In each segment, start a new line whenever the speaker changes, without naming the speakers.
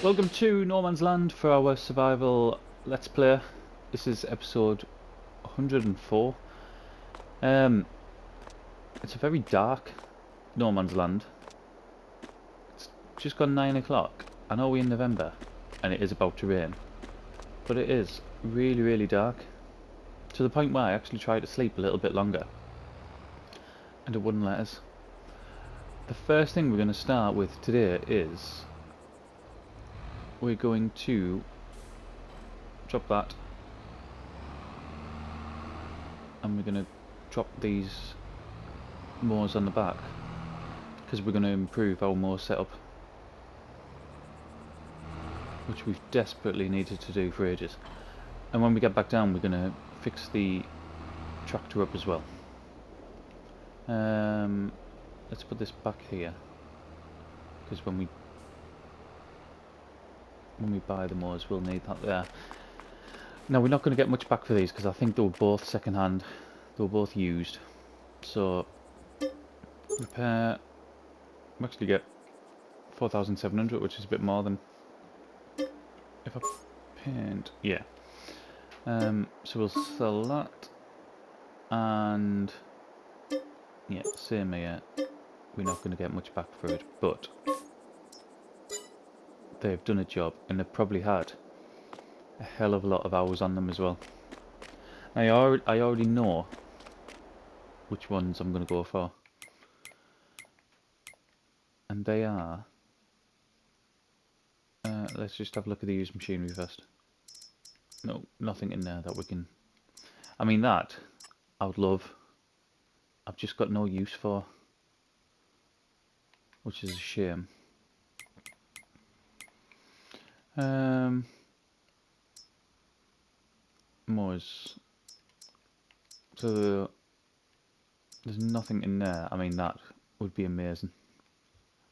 Welcome to No Man's Land for our survival let's play. This is episode 104. It's a very dark No Man's Land. It's just gone 9 o'clock. I know we're in November and it is about to rain, but it is really dark, to the point where I actually tried to sleep a little bit longer and it wouldn't let us. The first thing we're going to start with today is we're going to drop that, and we're going to drop these moors on the back because we're going to improve our moor setup, which we've desperately needed to do for ages. And when we get back down, we're going to fix the tractor up as well. Let's put this back here, because when we buy the moors, we'll need that there. Now, we're not going to get much back for these because I think they were both second hand. They were both used. So repair, we actually get 4,700, which is a bit more than if I paint. Yeah. So we'll sell that, and yeah, same here. We're not going to get much back for it, but they've done a job, and they've probably had a hell of a lot of hours on them as well. I already know which ones I'm going to go for, and they are. Let's just have a look at the used machinery first. No, nothing in there that we can. I mean, that I would love. I've just got no use for, which is a shame. Moors. So there's nothing in there. I mean, that would be amazing.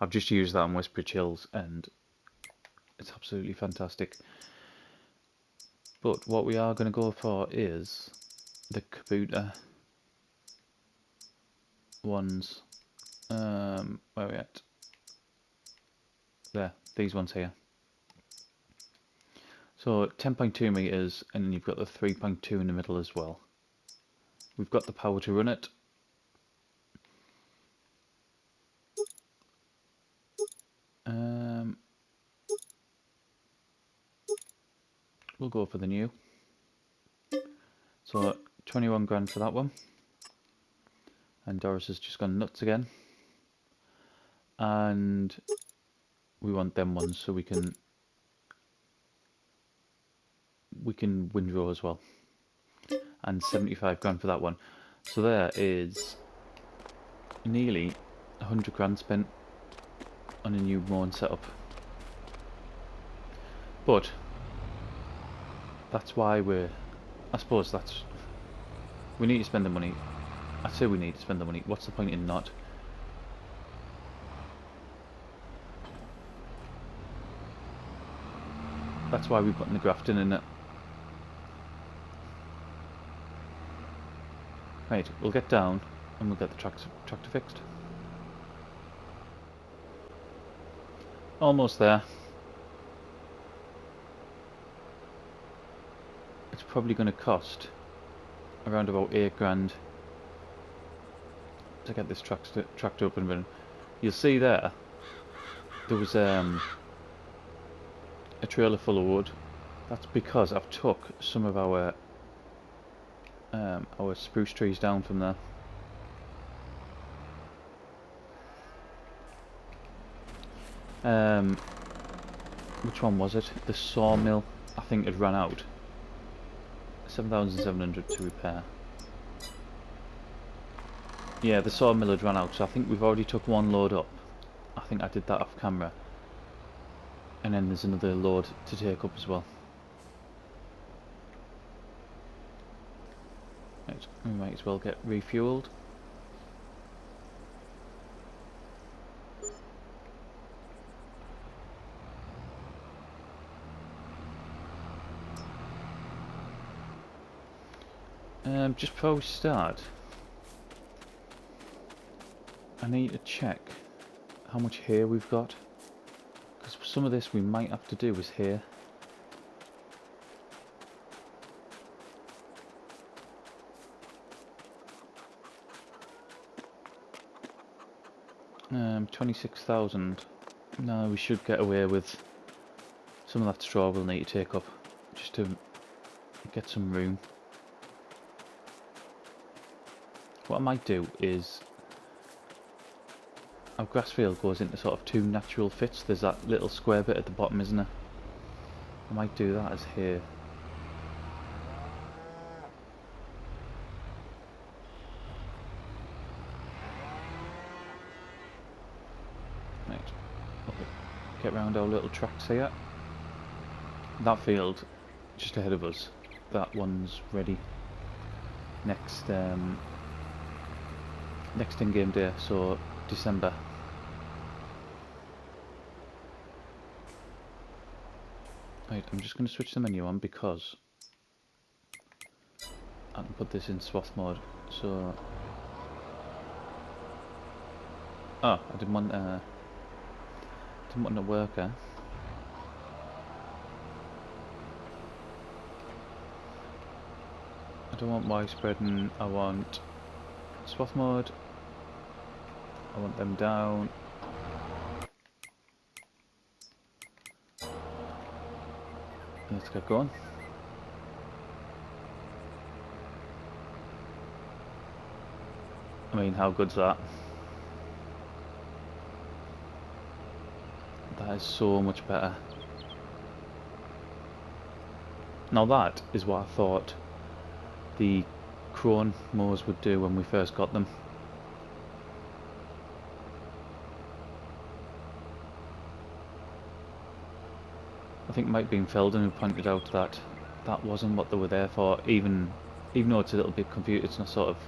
I've just used that on Westbridge Hills and it's absolutely fantastic. But what we are going to go for is the Kabuta ones. Where are we at? There, these ones here. So 10.2 meters, and then you've got the 3.2 in the middle as well. We've got the power to run it. We'll go for the new. So 21 grand for that one. And Doris has just gone nuts again. And we want them ones so we can windrow as well. And 75 grand for that one. So there is nearly 100 grand spent on a new mowing setup. But that's why I suppose we need to spend the money. I say we need to spend the money. What's the point in not? That's why we're putting the grafting in it. Right, we'll get down and we'll get the tractor fixed. Almost there. It's probably going to cost around about 8 grand to get this tractor up and running. You'll see there was a trailer full of wood. That's because I've took some of our spruce trees down from there. Which one was it? The sawmill, I think, had run out. 7,700 to repair. Yeah, the sawmill had run out, so I think we've already took one load up. I think I did that off camera. And then there's another load to take up as well. Right, we might as well get refueled. Just before we start, I need to check how much hay we've got, because for some of this we might have to do is here. 26,000. No, we should get away with some of that straw we'll need to take up, just to get some room. What I might do is, our grass field goes into sort of two natural fits. There's that little square bit at the bottom, isn't there? I might do that as here. Right, okay. Get round our little tracks here. That field just ahead of us, that one's ready next next in-game day, so December. Right, I'm just going to switch the menu on because I can put this in swath mode. So, oh, I didn't want a worker. I don't want widespreading. I want swath mode. I want them down. Let's get going. I mean, how good's that? That is so much better. Now that is what I thought the Krone mowers would do when we first got them. I think it might have been Felden who pointed out that that wasn't what they were there for, even though it's a little bit confused. It's not sort of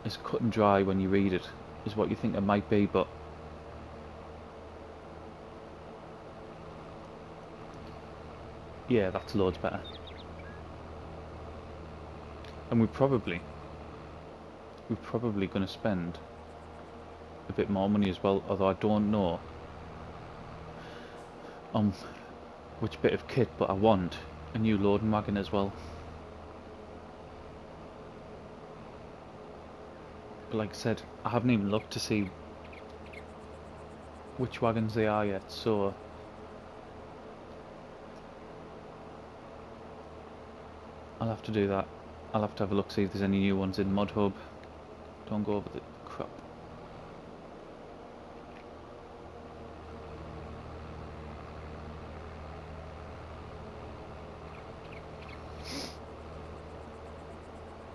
as cut and dry when you read it is what you think it might be, but yeah, that's loads better. And we're probably going to spend a bit more money as well, although I don't know which bit of kit, but I want a new loading wagon as well. But like I said, I haven't even looked to see which wagons they are yet, so I'll have to do that. I'll have to have a look, see if there's any new ones in Mod Hub. Don't go over the crap.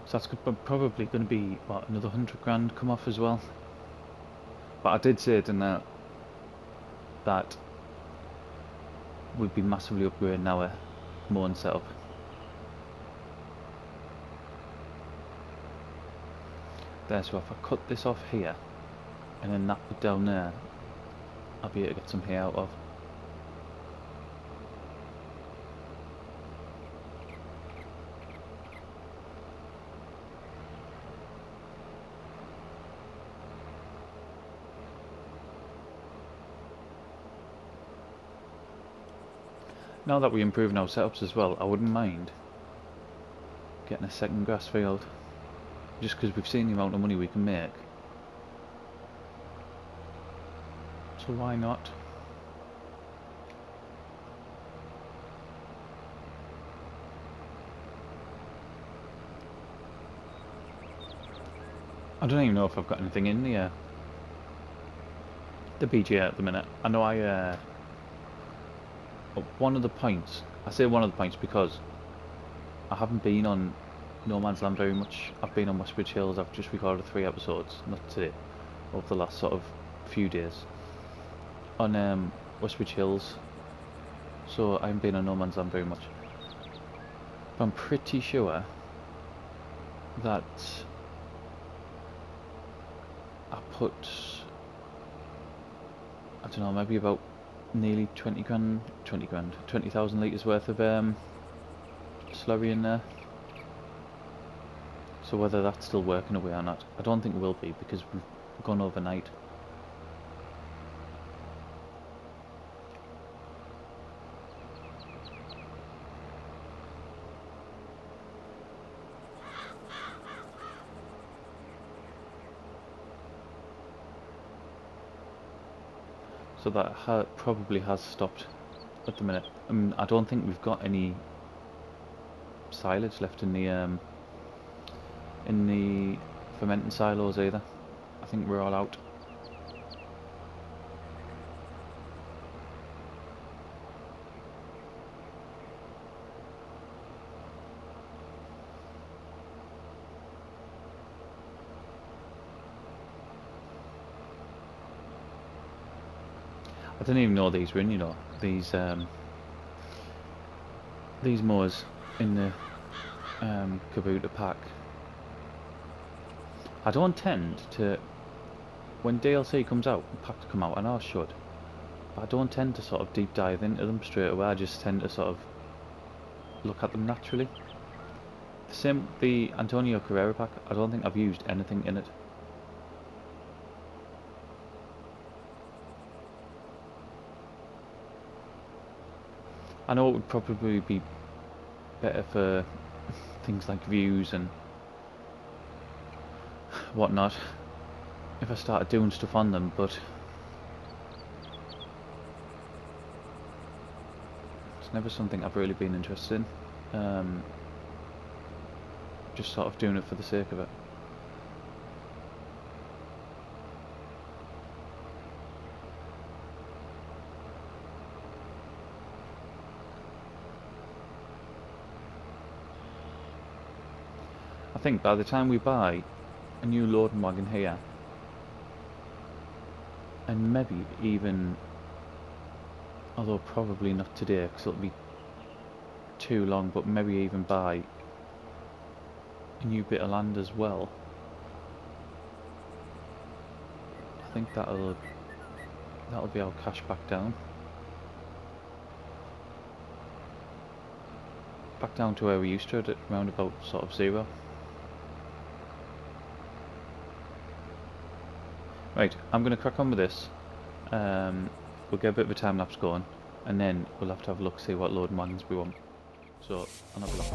So that's probably going to be, what, another 100 grand come off as well. But I did say, didn't I, that we'd be massively upgrading our mowing setup. There, so if I cut this off here and then nap it down there, I'll be able to get some hay out of. Now that we're improving our setups as well, I wouldn't mind getting a second grass field, just because we've seen the amount of money we can make. So why not? I don't even know if I've got anything in the BGA at the minute. I know one of the points, I say one of the points because I haven't been on No Man's Land very much. I've been on Westbridge Hills. I've just recorded 3 episodes, not today, over the last sort of few days on Westbridge Hills, so I haven't been on No Man's Land very much. But I'm pretty sure that I put, I don't know, maybe about nearly 20,000 litres worth of slurry in there. So whether that's still working away or not, I don't think it will be because we've gone overnight. So that probably has stopped at the minute. I don't think we've got any silage left in the fermenting silos either. I think we're all out. I didn't even know these were in, you know, these mowers in the Kabuta pack. I don't tend to, when DLC comes out, packs come out, and I should, but I don't tend to sort of deep dive into them straight away. I just tend to sort of look at them naturally. The same, the Antonio Carrera pack, I don't think I've used anything in it. I know it would probably be better for things like views and whatnot if I started doing stuff on them, but it's never something I've really been interested in. Just sort of doing it for the sake of it. I think by the time we buy a new loading wagon here, and maybe even, although probably not today because it'll be too long, but maybe even buy a new bit of land as well, I think that'll be our cash back down to where we used to, at around about sort of 0. Right, I'm going to crack on with this. We'll get a bit of a time lapse going, and then we'll have to have a look, see what loading wagons we want. So I'll have a look.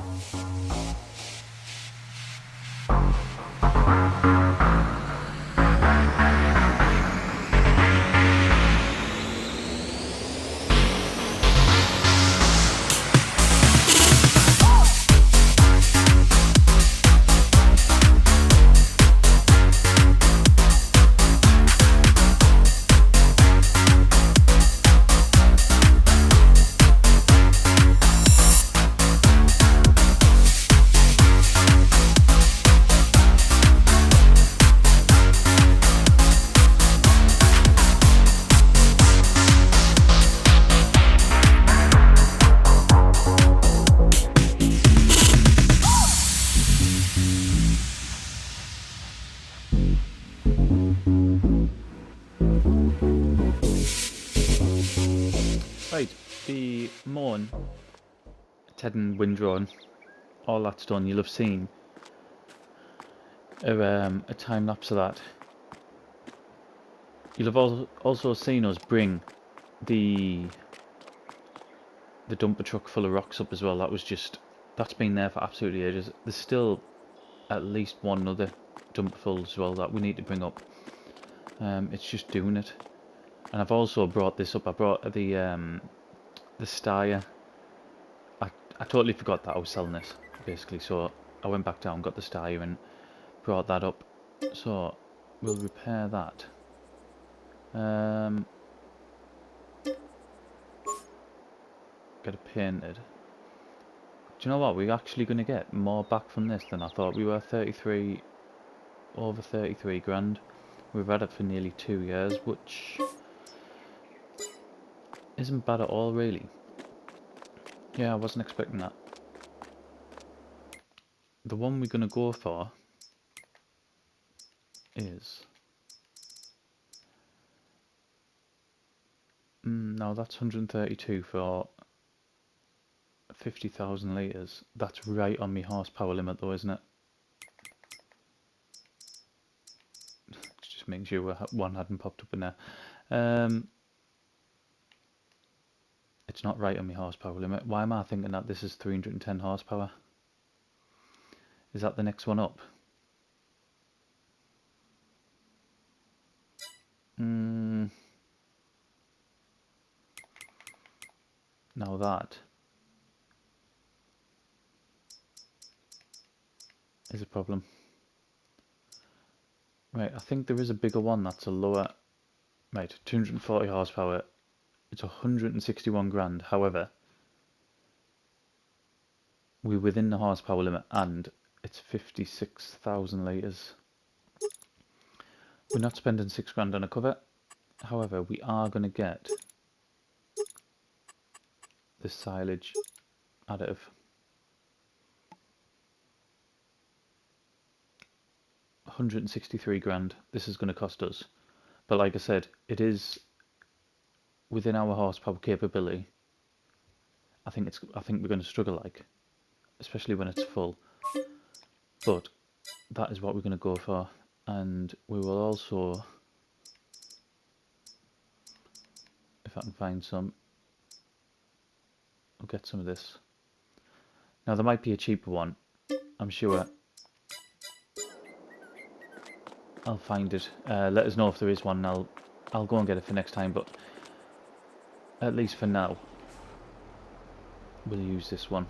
Right, the Morn, Ted and Winddrawn, all that's done. You'll have seen a time lapse of that. You'll have also seen us bring the dumper truck full of rocks up as well. That's been there for absolutely ages. There's still at least one other dumper full as well that we need to bring up. It's just doing it. And I've also brought this up. I brought the Steyr. I totally forgot that I was selling this, basically, so I went back down, got the Steyr and brought that up. So we'll repair that. Get it painted. Do you know what? We're actually going to get more back from this than I thought we were. Over 33 grand. We've had it for nearly 2 years, which isn't bad at all, really. Yeah, I wasn't expecting that. The one we're going to go for is... no, that's 132 for 50,000 litres. That's right on my horsepower limit though, isn't it? Just making sure one hadn't popped up in there. It's not right on my horsepower limit. Why am I thinking that this is 310 horsepower? Is that the next one up? Now that is a problem. Right, I think there is a bigger one that's a lower. Right, 240 horsepower. It's 161 grand. However, we're within the horsepower limit and it's 56,000 litres. We're not spending 6 grand on a cover. However, we are going to get the silage additive. 163 grand this is going to cost us. But like I said, it is within our horsepower capability. I think we're going to struggle, like, especially when it's full. But that is what we're going to go for, and we will also, if I can find some, I'll get some of this. Now there might be a cheaper one, I'm sure. I'll find it. Let us know if there is one. I'll go and get it for next time. But at least for now, we'll use this one.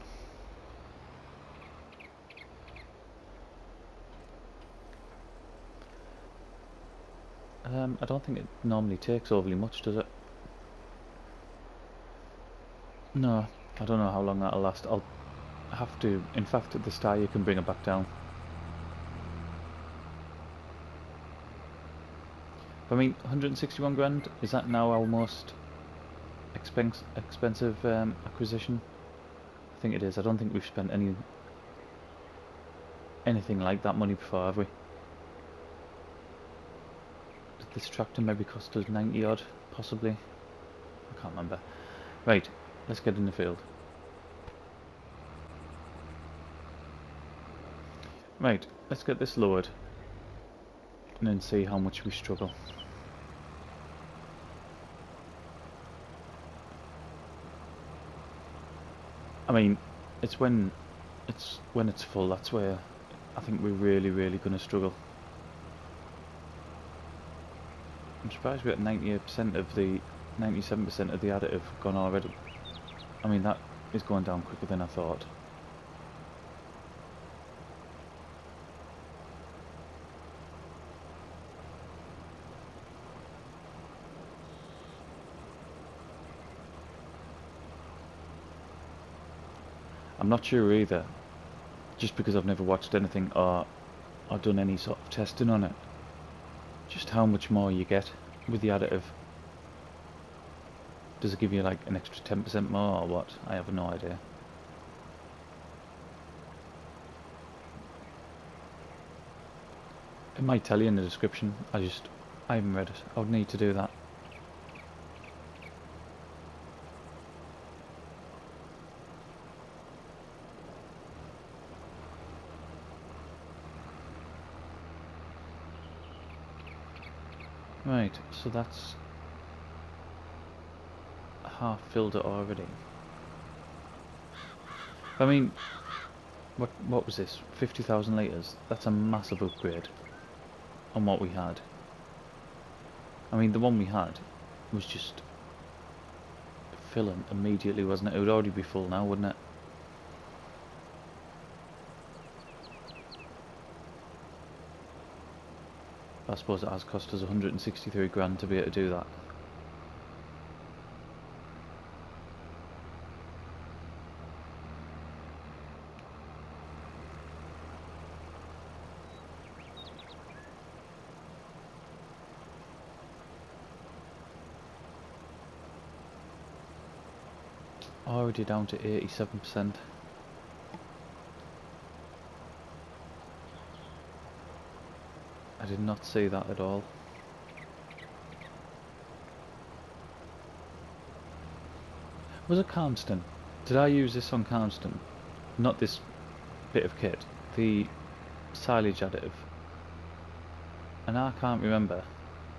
I don't think it normally takes overly much, does it? No, I don't know how long that'll last. I'll have to. In fact, at the start, you can bring it back down. I mean, 161 grand, is that now our most expensive acquisition? I think it is. I don't think we've spent anything like that money before, have we? Did this tractor maybe cost us 90 odd, possibly? I can't remember. Right, let's get in the field. Right, let's get this lowered and then see how much we struggle. I mean, it's when it's full, that's where I think we're really going to struggle. I'm surprised we're at 98% of the 97% of the additive gone already. I mean, that is going down quicker than I thought. I'm not sure either, just because I've never watched anything or done any sort of testing on it, just how much more you get with the additive. Does it give you like an extra 10% more or what? I have no idea. It might tell you in the description. I haven't read it. I would need to do that. Right, so that's half filled it already. I mean, what was this? 50,000 litres? That's a massive upgrade on what we had. I mean, the one we had was just filling immediately, wasn't it? It would already be full now, wouldn't it? I suppose it has cost us 163 grand to be able to do that. Already down to 87%. I did not see that at all. Was it Calmston? Did I use this on Calmston? Not this bit of kit, the silage additive. And I can't remember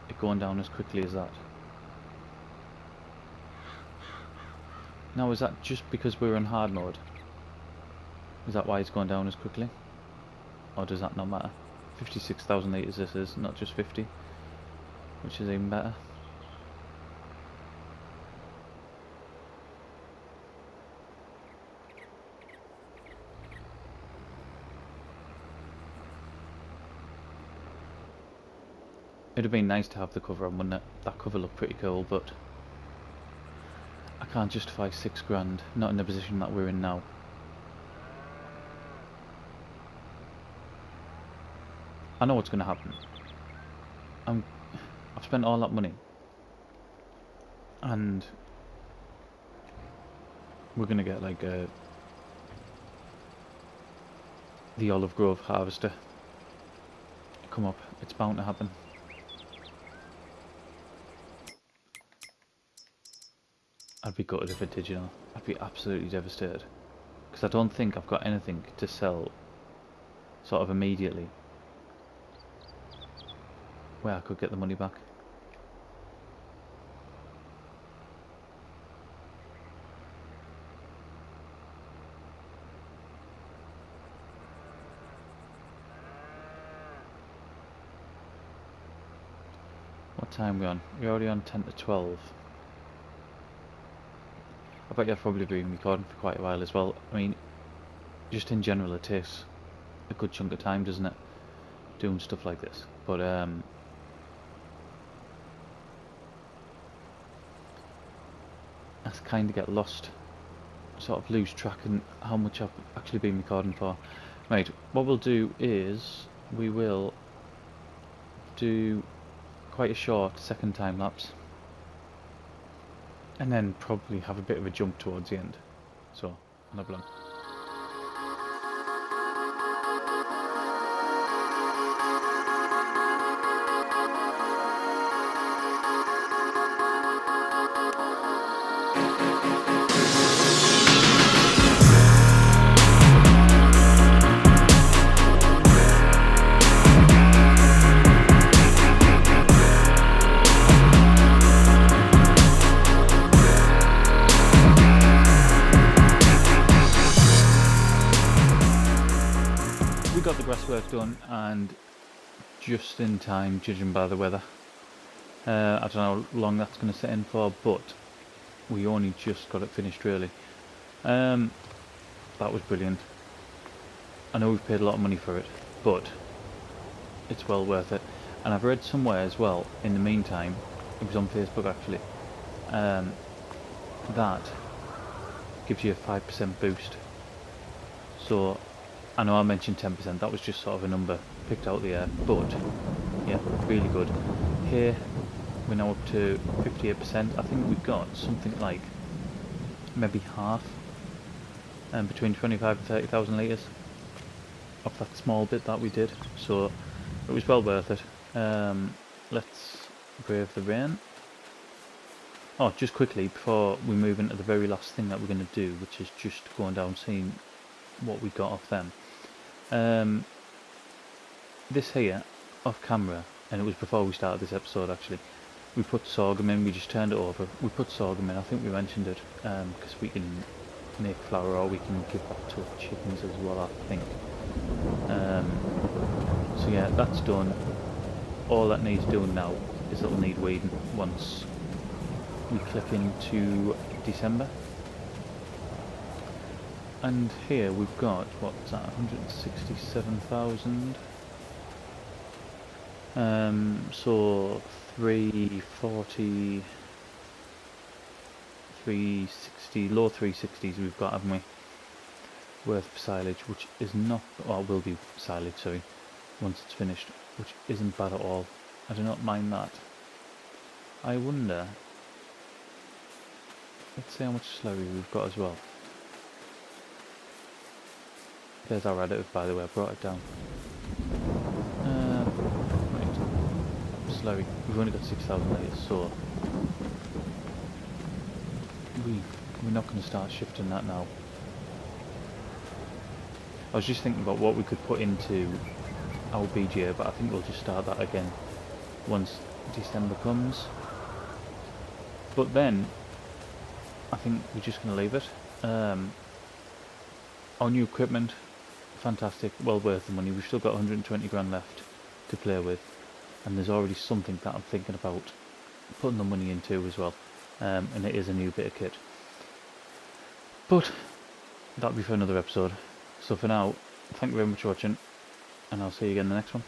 it going down as quickly as that. Now, is that just because we're on hard mode? Is that why it's going down as quickly? Or does that not matter? 56,000 litres this is, not just 50, which is even better. It'd have been nice to have the cover on, wouldn't it? That cover looked pretty cool, but I can't justify £6 not in the position that we're in now. I know what's going to happen. I've spent all that money, and we're going to get like the olive grove harvester come up. It's bound to happen. I'd be gutted if it did, you know. I'd be absolutely devastated, because I don't think I've got anything to sell sort of immediately where I could get the money back. What time are we on? We're already on 10 to 12. I bet you've probably been recording for quite a while as well. I mean, just in general it takes a good chunk of time, doesn't it, doing stuff like this? But I kind of get lost, sort of lose track in how much I've actually been recording for. Right, what we'll do is we will do quite a short second time lapse, and then probably have a bit of a jump towards the end. So, no problem. We got the grass work done, and just in time, judging by the weather. I don't know how long that's going to sit in for, but we only just got it finished really. That was brilliant. I know we've paid a lot of money for it, but it's well worth it. And I've read somewhere as well, in the meantime, it was on Facebook actually, that gives you a 5% boost. So I know I mentioned 10%, that was just sort of a number picked out the air, but yeah, really good. Here we're now up to 58%. I think we've got something like maybe half, between 25 and 30,000 litres of that small bit that we did, so it was well worth it. Let's brave the rain. Oh, just quickly before we move into the very last thing that we're going to do, which is just going down seeing what we got off them. This here, off camera, and it was before we started this episode actually, we put sorghum in, we just turned it over, we put sorghum in, I think we mentioned it, because we can make flour or we can give that to our chickens as well, I think. So yeah, that's done. All that needs doing now is it'll need weeding once we click into December. And here we've got, what's that, 167,000. So 340, 360, low 360s we've got, haven't we? Worth of silage, which is not, or will be silage, sorry, once it's finished, which isn't bad at all. I do not mind that. I wonder, let's see how much slurry we've got as well. There's our additive, by the way, I brought it down. Right, slurry, we've only got 6,000 litres, so we're not going to start shifting that now. I was just thinking about what we could put into our BGA, but I think we'll just start that again once December comes. But then I think we're just going to leave it. Our new equipment, fantastic, well worth the money. We've still got 120 grand left to play with, and there's already something that I'm thinking about putting the money into as well, and it is a new bit of kit. But that'll be for another episode. So for now, thank you very much for watching, and I'll see you again in the next one.